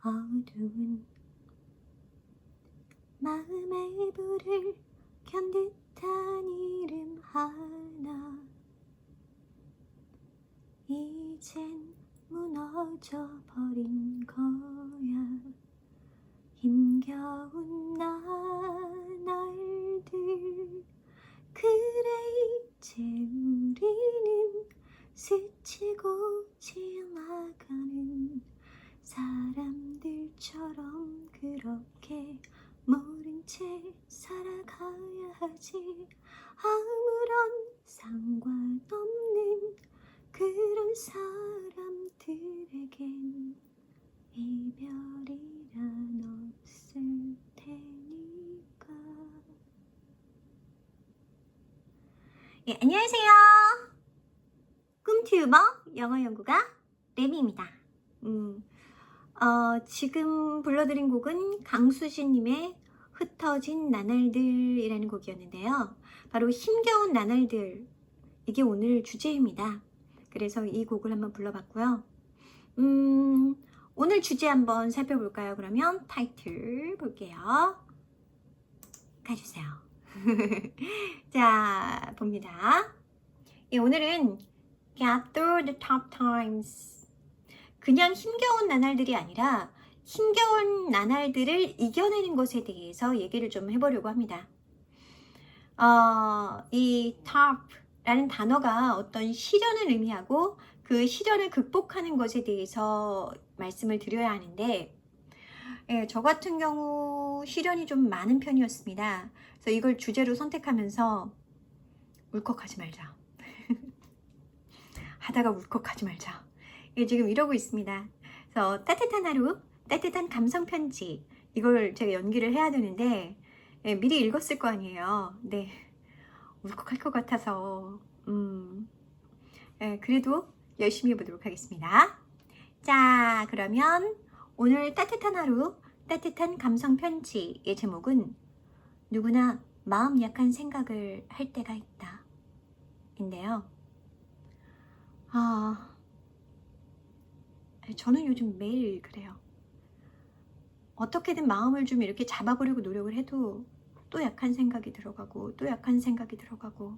어두운 마음의 불을 켠 듯한 이름 하나 이젠 무너져 버린 거야. 힘겨운 나날들 그래 이제 우리는 스치고 지나가는 사람들처럼 그렇게 모른 채 살아가야 하지. 아무런 상관없는 그런 사람들에겐 이별이란 없을 테니까. 예, 안녕하세요. 꿈튜버 영어 연구가 레미입니다. 지금 불러드린 곡은 강수진님의 흩어진 나날들이라는 곡이었는데요. 바로 힘겨운 나날들, 이게 오늘 주제입니다. 그래서 이 곡을 한번 불러봤고요. 오늘 주제 한번 살펴볼까요? 그러면 타이틀 볼게요. 가주세요. 자, 봅니다. 예, 오늘은 Get through the tough times. 그냥 힘겨운 나날들이 아니라 힘겨운 나날들을 이겨내는 것에 대해서 얘기를 좀 해보려고 합니다. 이 tough라는 단어가 어떤 시련을 의미하고 그 시련을 극복하는 것에 대해서 말씀을 드려야 하는데, 예, 저 같은 경우 시련이 좀 많은 편이었습니다. 그래서 이걸 주제로 선택하면서 울컥하지 말자. 하다가 울컥하지 말자. 예, 지금 이러고 있습니다. 그래서 따뜻한 하루, 따뜻한 감성 편지, 이걸 제가 연기를 해야 되는데, 예, 미리 읽었을 거 아니에요. 네, 울컥할 것 같아서 예, 그래도 열심히 해보도록 하겠습니다. 자, 그러면 오늘 따뜻한 하루, 따뜻한 감성 편지의 제목은 누구나 마음 약한 생각을 할 때가 있다 인데요. 저는 요즘 매일 그래요. 어떻게든 마음을 좀 이렇게 잡아보려고 노력을 해도 또 약한 생각이 들어가고 또 약한 생각이 들어가고,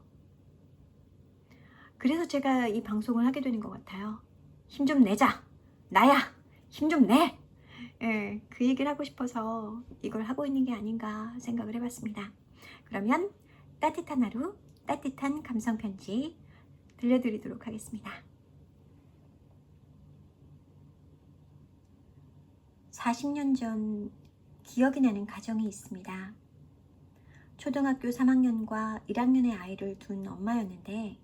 그래서 제가 이 방송을 하게 되는 것 같아요. 힘 좀 내자. 나야. 힘 좀 내. 예, 그 얘기를 하고 싶어서 이걸 하고 있는 게 아닌가 생각을 해봤습니다. 그러면 따뜻한 하루, 따뜻한 감성 편지 들려드리도록 하겠습니다. 40년 전 기억이 나는 가정이 있습니다. 초등학교 3학년과 1학년의 아이를 둔 엄마였는데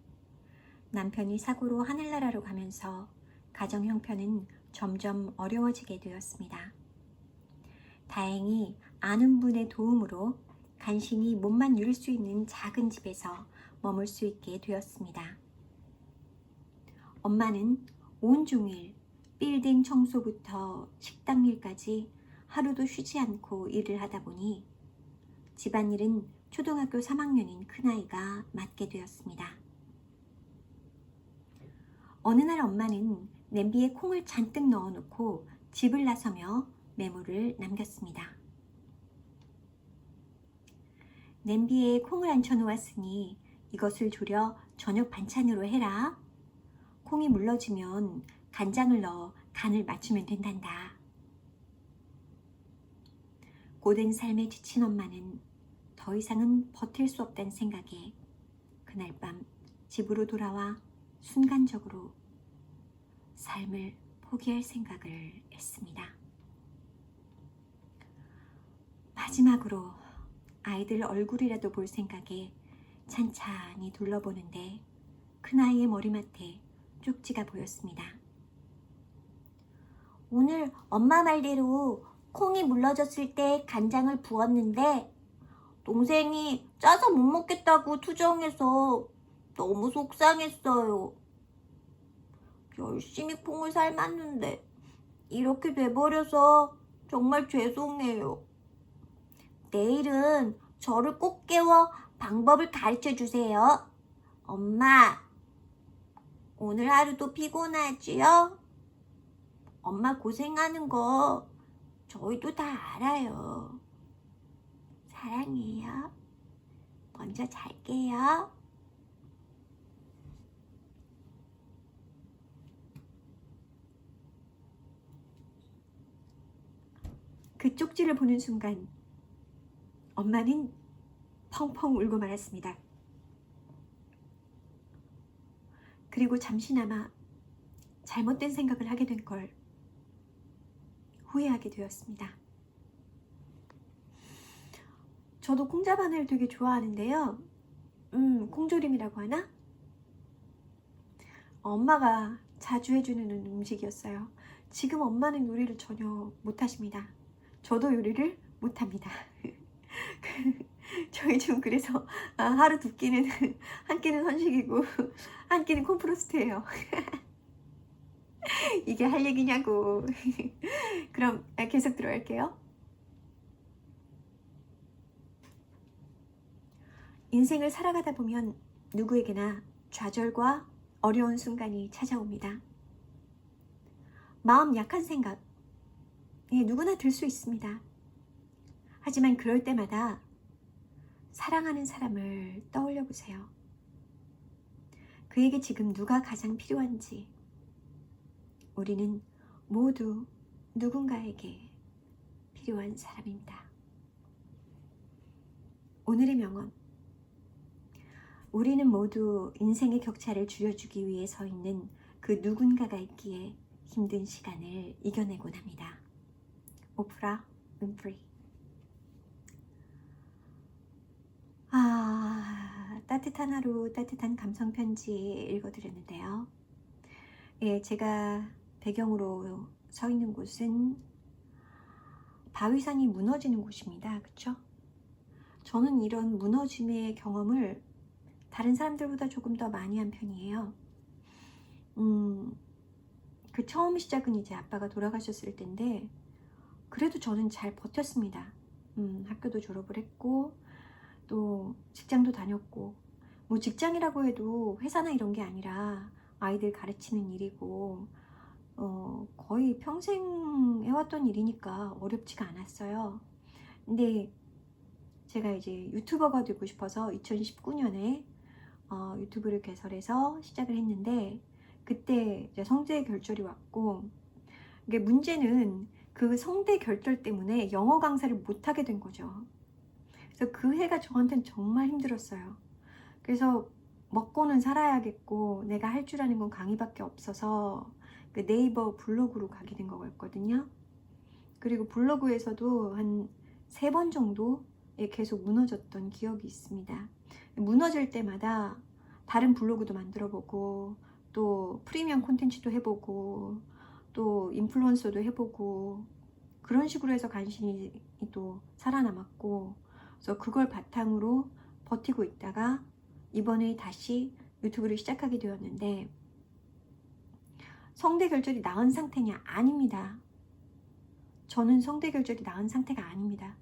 남편이 사고로 하늘나라로 가면서 가정 형편은 점점 어려워지게 되었습니다. 다행히 아는 분의 도움으로 간신히 몸만 누릴 수 있는 작은 집에서 머물 수 있게 되었습니다. 엄마는 온종일 빌딩 청소부터 식당 일까지 하루도 쉬지 않고 일을 하다 보니 집안일은 초등학교 3학년인 큰아이가 맡게 되었습니다. 어느 날 엄마는 냄비에 콩을 잔뜩 넣어놓고 집을 나서며 메모를 남겼습니다. 냄비에 콩을 앉혀놓았으니 이것을 졸여 저녁 반찬으로 해라. 콩이 물러지면 간장을 넣어 간을 맞추면 된단다. 고된 삶에 지친 엄마는 더 이상은 버틸 수 없다는 생각에 그날 밤 집으로 돌아와 순간적으로 삶을 포기할 생각을 했습니다. 마지막으로 아이들 얼굴이라도 볼 생각에 찬찬히 둘러보는데 큰아이의 머리맡에 쪽지가 보였습니다. 오늘 엄마 말대로 콩이 물러졌을 때 간장을 부었는데 동생이 짜서 못 먹겠다고 투정해서 너무 속상했어요. 열심히 콩을 삶았는데 이렇게 돼버려서 정말 죄송해요. 내일은 저를 꼭 깨워 방법을 가르쳐 주세요. 엄마, 오늘 하루도 피곤하지요? 엄마 고생하는 거 저희도 다 알아요. 사랑해요. 먼저 잘게요. 그 쪽지를 보는 순간 엄마는 펑펑 울고 말았습니다. 그리고 잠시나마 잘못된 생각을 하게 된 걸 후회하게 되었습니다. 저도 콩자반을 되게 좋아하는데요. 콩조림이라고 하나? 엄마가 자주 해주는 음식이었어요. 지금 엄마는 요리를 전혀 못하십니다. 저도 요리를 못합니다. 저희 좀 그래서 하루 두 끼는 한 끼는 선식이고 한 끼는 콤프로스트예요. 이게 할 얘기냐고. 그럼 계속 들어갈게요. 인생을 살아가다 보면 누구에게나 좌절과 어려운 순간이 찾아옵니다. 마음 약한 생각, 누구나 들 수 있습니다. 하지만 그럴 때마다 사랑하는 사람을 떠올려 보세요. 그에게 지금 누가 가장 필요한지. 우리는 모두 누군가에게 필요한 사람입니다. 오늘의 명언. 우리는 모두 인생의 격차를 줄여주기 위해 서 있는 그 누군가가 있기에 힘든 시간을 이겨내곤 합니다. 오프라 윈프리. 따뜻한 하루, 따뜻한 감성 편지 읽어드렸는데요. 제가 배경으로 서 있는 곳은 바위산이 무너지는 곳입니다. 그쵸? 저는 이런 무너짐의 경험을 다른 사람들보다 조금 더 많이 한 편이에요. 그 처음 시작은 이제 아빠가 돌아가셨을 때인데 그래도 저는 잘 버텼습니다. 학교도 졸업을 했고 또 직장도 다녔고, 뭐 직장이라고 해도 회사나 이런 게 아니라 아이들 가르치는 일이고 거의 평생 해왔던 일이니까 어렵지가 않았어요. 근데 제가 이제 유튜버가 되고 싶어서 2019년에 유튜브를 개설해서 시작을 했는데 그때 이제 성대 결절이 왔고, 이게 문제는 그 성대 결절 때문에 영어 강사를 못하게 된 거죠. 그래서 그 해가 저한테는 정말 힘들었어요. 그래서 먹고는 살아야겠고 내가 할 줄 아는 건 강의밖에 없어서 그 네이버 블로그로 가게 된 거였거든요. 그리고 블로그에서도 한 3번 정도 계속 무너졌던 기억이 있습니다. 무너질 때마다 다른 블로그도 만들어보고 또 프리미엄 콘텐츠도 해보고 또 인플루언서도 해보고 그런 식으로 해서 간신히 또 살아남았고, 그래서 그걸 바탕으로 버티고 있다가 이번에 다시 유튜브를 시작하게 되었는데, 성대 결절이 나은 상태냐? 아닙니다. 저는 성대 결절이 나은 상태가 아닙니다.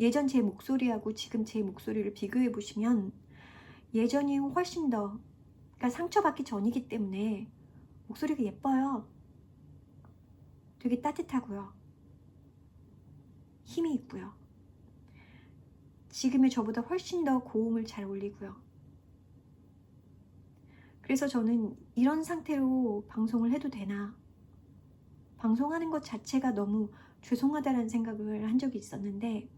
예전 제 목소리하고 지금 제 목소리를 비교해 보시면 예전이 훨씬 더, 그러니까 상처받기 전이기 때문에 목소리가 예뻐요. 되게 따뜻하고요. 힘이 있고요. 지금의 저보다 훨씬 더 고음을 잘 올리고요. 그래서 저는 이런 상태로 방송을 해도 되나? 방송하는 것 자체가 너무 죄송하다는 생각을 한 적이 있었는데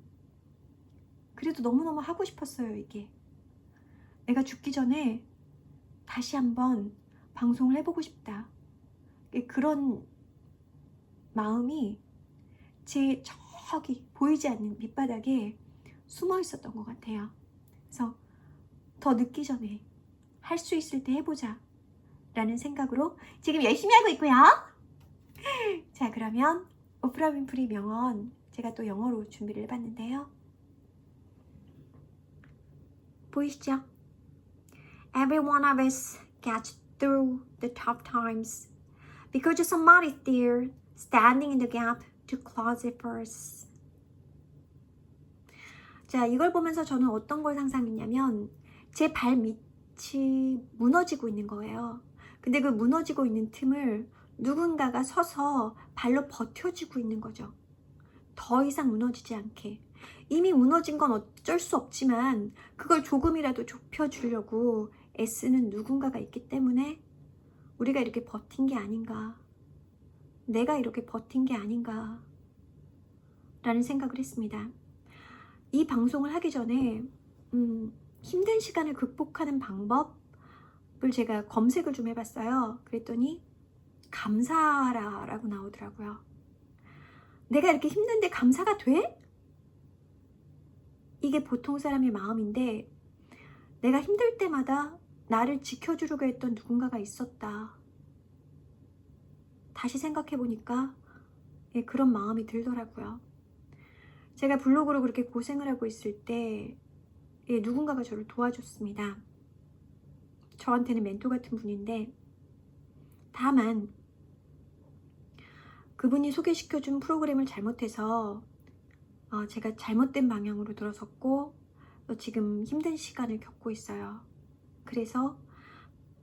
그래도 너무너무 하고 싶었어요. 이게 내가 죽기 전에 다시 한번 방송을 해보고 싶다. 그런 마음이 제 저기 보이지 않는 밑바닥에 숨어 있었던 것 같아요. 그래서 더 늦기 전에 할 수 있을 때 해보자 라는 생각으로 지금 열심히 하고 있고요. 자, 그러면 오프라 윈프리 명언 제가 또 영어로 준비를 해봤는데요. 보이시죠? Every one of us gets through the tough times because somebody's there standing in the gap to close it first. 자, 이걸 보면서 저는 어떤 걸 상상했냐면 제 발밑이 무너지고 있는 거예요. 근데 그 무너지고 있는 틈을 누군가가 서서 발로 버텨주고 있는 거죠. 더 이상 무너지지 않게. 이미 무너진 건 어쩔 수 없지만 그걸 조금이라도 좁혀주려고 애쓰는 누군가가 있기 때문에 우리가 이렇게 버틴 게 아닌가, 내가 이렇게 버틴 게 아닌가 라는 생각을 했습니다. 이 방송을 하기 전에 힘든 시간을 극복하는 방법을 제가 검색을 좀 해봤어요. 그랬더니 감사하라 라고 나오더라고요. 내가 이렇게 힘든데 감사가 돼? 이게 보통 사람의 마음인데, 내가 힘들 때마다 나를 지켜주려고 했던 누군가가 있었다. 다시 생각해보니까 그런 마음이 들더라고요. 제가 블로그로 그렇게 고생을 하고 있을 때 누군가가 저를 도와줬습니다. 저한테는 멘토 같은 분인데, 다만 그분이 소개시켜준 프로그램을 잘못해서 제가 잘못된 방향으로 들어섰고 지금 힘든 시간을 겪고 있어요. 그래서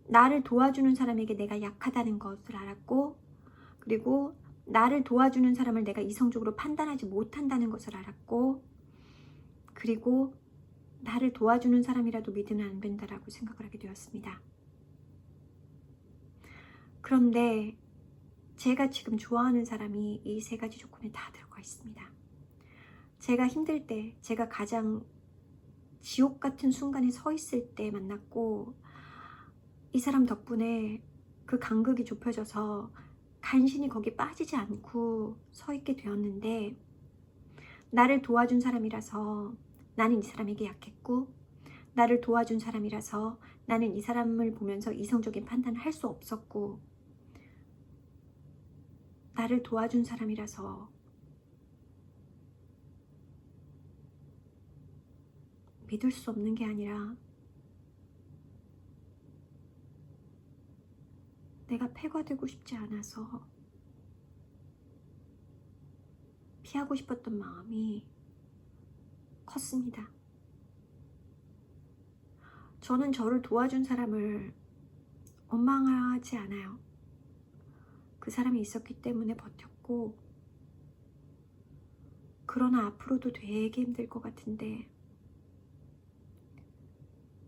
나를 도와주는 사람에게 내가 약하다는 것을 알았고, 그리고 나를 도와주는 사람을 내가 이성적으로 판단하지 못한다는 것을 알았고, 그리고 나를 도와주는 사람이라도 믿으면 안 된다라고 생각을 하게 되었습니다. 그런데 제가 지금 좋아하는 사람이 이 세 가지 조건에 다 들어가 있습니다. 제가 힘들 때, 제가 가장 지옥 같은 순간에 서 있을 때 만났고, 이 사람 덕분에 그 간극이 좁혀져서 간신히 거기 빠지지 않고 서 있게 되었는데, 나를 도와준 사람이라서 나는 이 사람에게 약했고, 나를 도와준 사람이라서 나는 이 사람을 보면서 이성적인 판단을 할 수 없었고, 나를 도와준 사람이라서 믿을 수 없는 게 아니라 내가 패가 되고 싶지 않아서 피하고 싶었던 마음이 컸습니다. 저는 저를 도와준 사람을 원망하지 않아요. 그 사람이 있었기 때문에 버텼고, 그러나 앞으로도 되게 힘들 것 같은데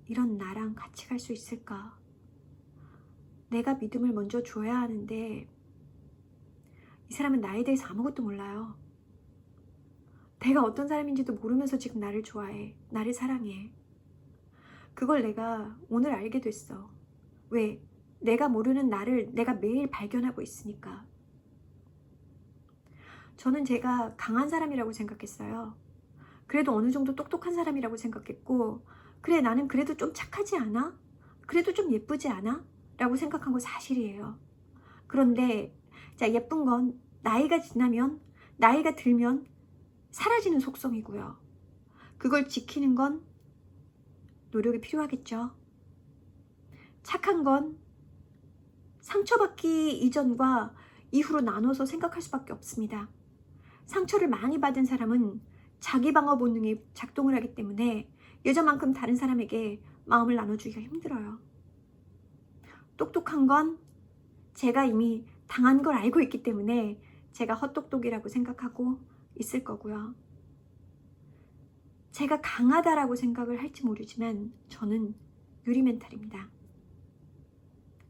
이런 나랑 같이 갈 수 있을까? 내가 믿음을 먼저 줘야 하는데 이 사람은 나에 대해서 아무것도 몰라요. 내가 어떤 사람인지도 모르면서 지금 나를 좋아해, 나를 사랑해. 그걸 내가 오늘 알게 됐어. 왜? 내가 모르는 나를 내가 매일 발견하고 있으니까. 저는 제가 강한 사람이라고 생각했어요. 그래도 어느 정도 똑똑한 사람이라고 생각했고, 그래, 나는 그래도 좀 착하지 않아? 그래도 좀 예쁘지 않아? 라고 생각한 거 사실이에요. 그런데 자, 예쁜 건 나이가 지나면, 나이가 들면 사라지는 속성이고요. 그걸 지키는 건 노력이 필요하겠죠. 착한 건 상처받기 이전과 이후로 나눠서 생각할 수밖에 없습니다. 상처를 많이 받은 사람은 자기 방어 본능이 작동을 하기 때문에 예전만큼 다른 사람에게 마음을 나눠주기가 힘들어요. 똑똑한 건 제가 이미 당한 걸 알고 있기 때문에 제가 헛똑똑이라고 생각하고 있을 거고요. 제가 강하다라고 생각을 할지 모르지만 저는 유리 멘탈입니다.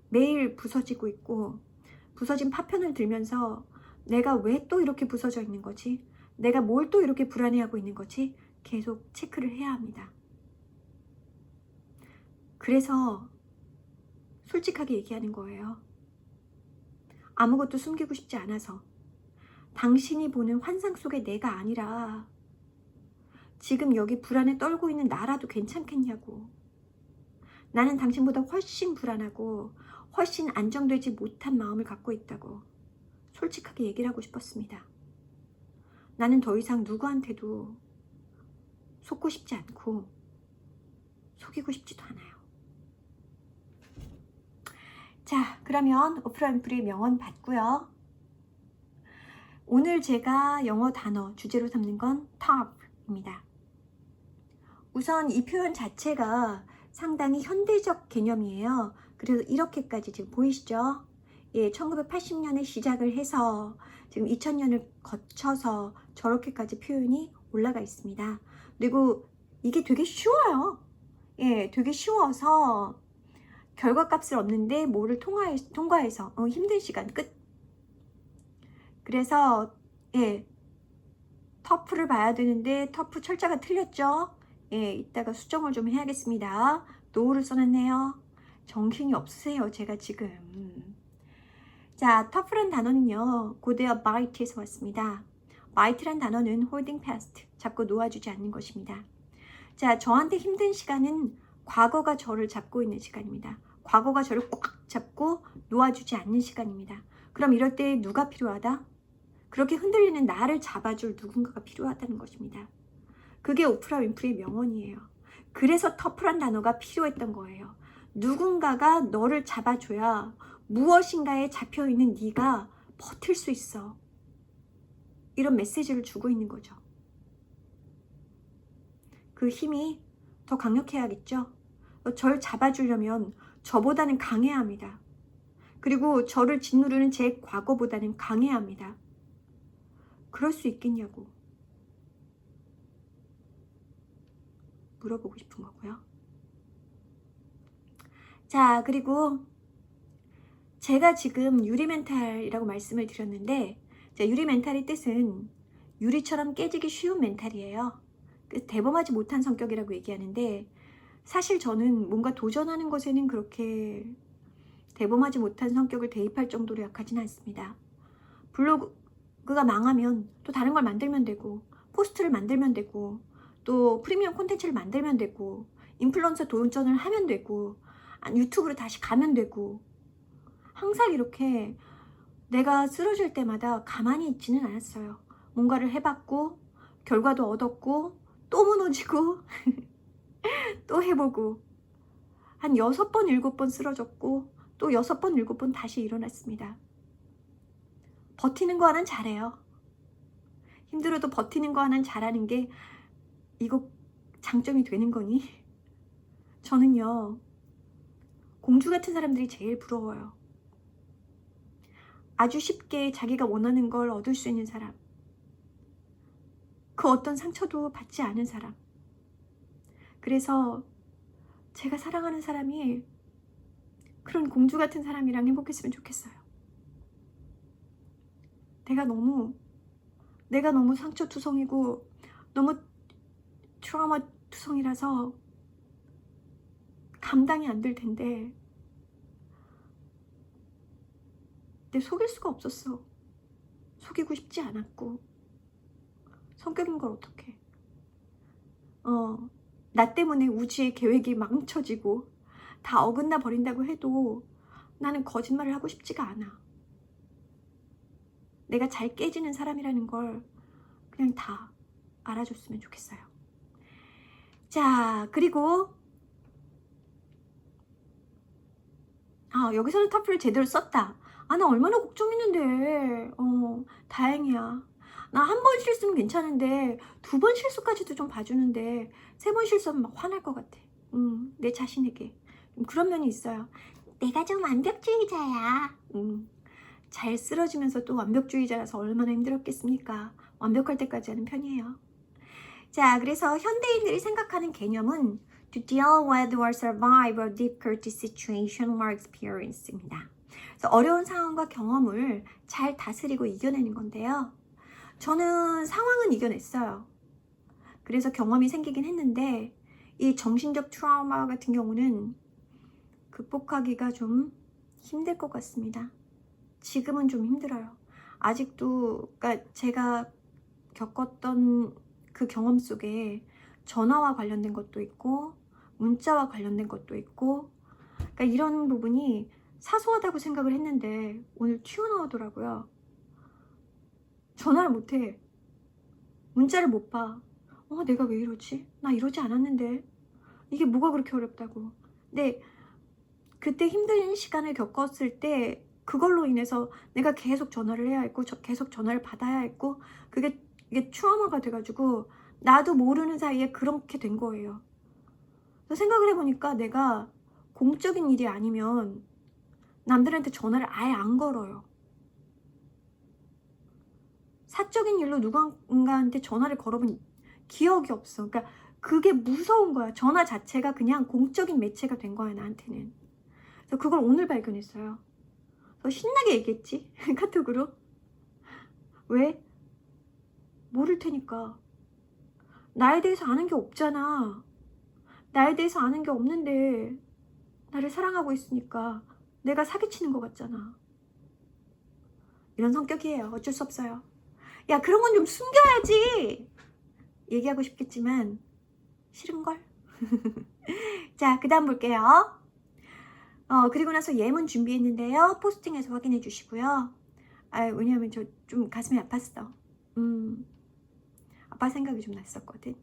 매일 부서지고 있고, 부서진 파편을 들면서 내가 왜 또 이렇게 부서져 있는 거지? 내가 뭘 또 이렇게 불안해하고 있는 거지? 계속 체크를 해야 합니다. 그래서 솔직하게 얘기하는 거예요. 아무것도 숨기고 싶지 않아서. 당신이 보는 환상 속의 내가 아니라 지금 여기 불안에 떨고 있는 나라도 괜찮겠냐고. 나는 당신보다 훨씬 불안하고 훨씬 안정되지 못한 마음을 갖고 있다고 솔직하게 얘기를 하고 싶었습니다. 나는 더 이상 누구한테도 속고 싶지 않고 속이고 싶지도 않아요. 자, 그러면 오프라 윈프리 명언 받고요. 오늘 제가 영어 단어 주제로 삼는 건 top입니다. 우선 이 표현 자체가 상당히 현대적 개념이에요. 그래서 이렇게까지 지금 보이시죠? 예, 1980년에 시작을 해서 지금 2000년을 거쳐서 저렇게까지 표현이 올라가 있습니다. 그리고 이게 되게 쉬워요. 예, 되게 쉬워서 결과값을 얻는데 뭐를 통과해서 힘든 시간 끝. 그래서 예, 터프를 봐야 되는데 터프 철자가 틀렸죠. 예, 이따가 수정을 좀 해야겠습니다. 노후를 써놨네요. 정신이 없으세요, 제가 지금. 자, 터프란 단어는요, 고대어 bite에서 왔습니다. bite란 단어는 holding fast, 잡고 놓아주지 않는 것입니다. 자, 저한테 힘든 시간은 과거가 저를 잡고 있는 시간입니다. 과거가 저를 꽉 잡고 놓아주지 않는 시간입니다. 그럼 이럴 때 누가 필요하다? 그렇게 흔들리는 나를 잡아줄 누군가가 필요하다는 것입니다. 그게 오프라 윈프리의 명언이에요. 그래서 터프란 단어가 필요했던 거예요. 누군가가 너를 잡아줘야 무엇인가에 잡혀있는 네가 버틸 수 있어. 이런 메시지를 주고 있는 거죠. 그 힘이 더 강력해야겠죠. 저를 잡아주려면 저보다는 강해야 합니다. 그리고 저를 짓누르는 제 과거보다는 강해야 합니다. 그럴 수 있겠냐고 물어보고 싶은 거고요. 자, 그리고 제가 지금 유리멘탈이라고 말씀을 드렸는데, 유리멘탈의 뜻은 유리처럼 깨지기 쉬운 멘탈이에요. 대범하지 못한 성격이라고 얘기하는데, 사실 저는 뭔가 도전하는 것에는 그렇게 대범하지 못한 성격을 대입할 정도로 약하진 않습니다. 블로그가 망하면 또 다른 걸 만들면 되고, 포스트를 만들면 되고, 또 프리미엄 콘텐츠를 만들면 되고, 인플루언서 도전을 하면 되고, 유튜브로 다시 가면 되고, 항상 이렇게 내가 쓰러질 때마다 가만히 있지는 않았어요. 뭔가를 해봤고, 결과도 얻었고, 또 무너지고, 또 해보고, 한 6번, 7번 쓰러졌고, 또 6번, 7번 다시 일어났습니다. 버티는 거 하나는 잘해요. 힘들어도 버티는 거 하나는 잘하는 게 이거 장점이 되는 거니? 저는요, 공주 같은 사람들이 제일 부러워요. 아주 쉽게 자기가 원하는 걸 얻을 수 있는 사람. 그 어떤 상처도 받지 않은 사람. 그래서 제가 사랑하는 사람이 그런 공주 같은 사람이랑 행복했으면 좋겠어요. 내가 너무 상처 투성이고 너무 트라우마 투성이라서 감당이 안 될 텐데 내 속일 수가 없었어. 속이고 싶지 않았고 성격인 걸 어떡해. 나 때문에 우주의 계획이 망쳐지고 다 어긋나 버린다고 해도 나는 거짓말을 하고 싶지가 않아. 내가 잘 깨지는 사람이라는 걸 그냥 다 알아줬으면 좋겠어요. 자, 그리고 여기서는 터프를 제대로 썼다. 나 얼마나 걱정했는데. 다행이야. 나 한 번 실수는 괜찮은데 2번 실수까지도 좀 봐주는데 3번 실수하면 막 화날 것 같아. 내 자신에게 그런 면이 있어요. 내가 좀 완벽주의자야. 잘 쓰러지면서 또 완벽주의자라서 얼마나 힘들었겠습니까? 완벽할 때까지 하는 편이에요. 자, 그래서 현대인들이 생각하는 개념은 to deal with or survive a difficult situation or experience입니다. 그래서 어려운 상황과 경험을 잘 다스리고 이겨내는 건데요. 저는 상황은 이겨냈어요. 그래서 경험이 생기긴 했는데 이 정신적 트라우마 같은 경우는 극복하기가 좀 힘들 것 같습니다. 지금은 좀 힘들어요. 아직도 그러니까 제가 겪었던 그 경험 속에 전화와 관련된 것도 있고 문자와 관련된 것도 있고 그러니까 이런 부분이 사소하다고 생각을 했는데 오늘 튀어나오더라고요. 전화를 못해. 문자를 못 봐. 내가 왜 이러지? 나 이러지 않았는데. 이게 뭐가 그렇게 어렵다고. 근데 그때 힘든 시간을 겪었을 때 그걸로 인해서 내가 계속 전화를 해야 했고 계속 전화를 받아야 했고 이게 트라우마가 돼가지고 나도 모르는 사이에 그렇게 된 거예요. 그래서 생각을 해보니까 내가 공적인 일이 아니면 남들한테 전화를 아예 안 걸어요. 사적인 일로 누군가한테 전화를 걸어본 기억이 없어. 그러니까 그게 무서운 거야. 전화 자체가 그냥 공적인 매체가 된 거야, 나한테는. 그래서 그걸 오늘 발견했어요. 더 신나게 얘기했지, 카톡으로. 왜? 모를 테니까. 나에 대해서 아는 게 없잖아. 나에 대해서 아는 게 없는데 나를 사랑하고 있으니까 내가 사기치는 것 같잖아. 이런 성격이에요. 어쩔 수 없어요. 야, 그런 건 좀 숨겨야지. 얘기하고 싶겠지만 싫은걸? 자, 그 다음 볼게요. 그리고 나서 예문 준비했는데요. 포스팅해서 확인해 주시고요. 왜냐하면 저 좀 가슴이 아팠어. 아빠 생각이 좀 났었거든.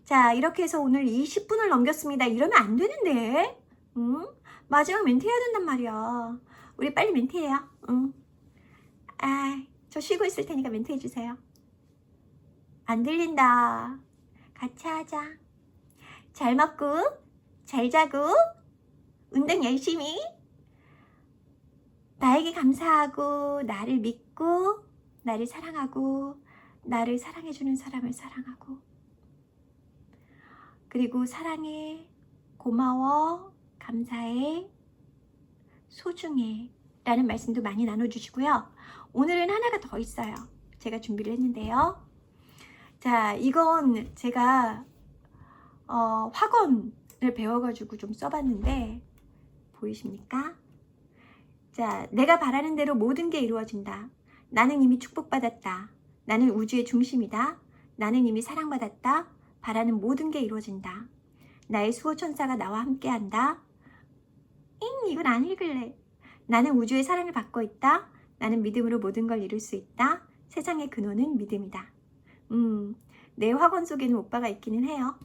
자, 이렇게 해서 오늘 20분을 넘겼습니다. 이러면 안 되는데. 응? 마지막 멘트 해야 된단 말이야. 우리 빨리 멘트 해요. 응. 저 쉬고 있을 테니까 멘트 해주세요. 안 들린다. 같이 하자. 잘 먹고, 잘 자고, 운동 열심히. 나에게 감사하고, 나를 믿고, 나를 사랑하고, 나를 사랑해주는 사람을 사랑하고, 그리고 사랑해, 고마워, 감사해, 소중해 라는 말씀도 많이 나눠주시고요. 오늘은 하나가 더 있어요. 제가 준비를 했는데요. 자, 이건 제가 화건을 배워가지고 좀 써봤는데 보이십니까? 자, 내가 바라는 대로 모든 게 이루어진다. 나는 이미 축복받았다. 나는 우주의 중심이다. 나는 이미 사랑받았다. 바라는 모든 게 이루어진다. 나의 수호천사가 나와 함께한다. 이건 안 읽을래. 나는 우주의 사랑을 받고 있다. 나는 믿음으로 모든 걸 이룰 수 있다. 세상의 근원은 믿음이다. 내 화건 속에는 오빠가 있기는 해요.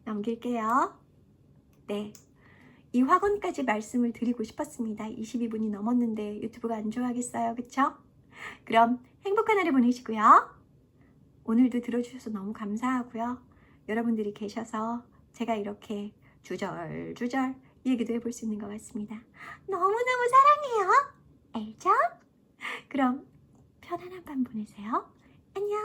넘길게요. 네, 이 화건까지 말씀을 드리고 싶었습니다. 22분이 넘었는데 유튜브가 안 좋아하겠어요, 그쵸? 그럼 행복한 하루 보내시고요. 오늘도 들어주셔서 너무 감사하고요. 여러분들이 계셔서 제가 이렇게 주절주절 얘기도 해볼 수 있는 것 같습니다. 너무너무 사랑해요. 알죠? 그럼 편안한 밤 보내세요. 안녕.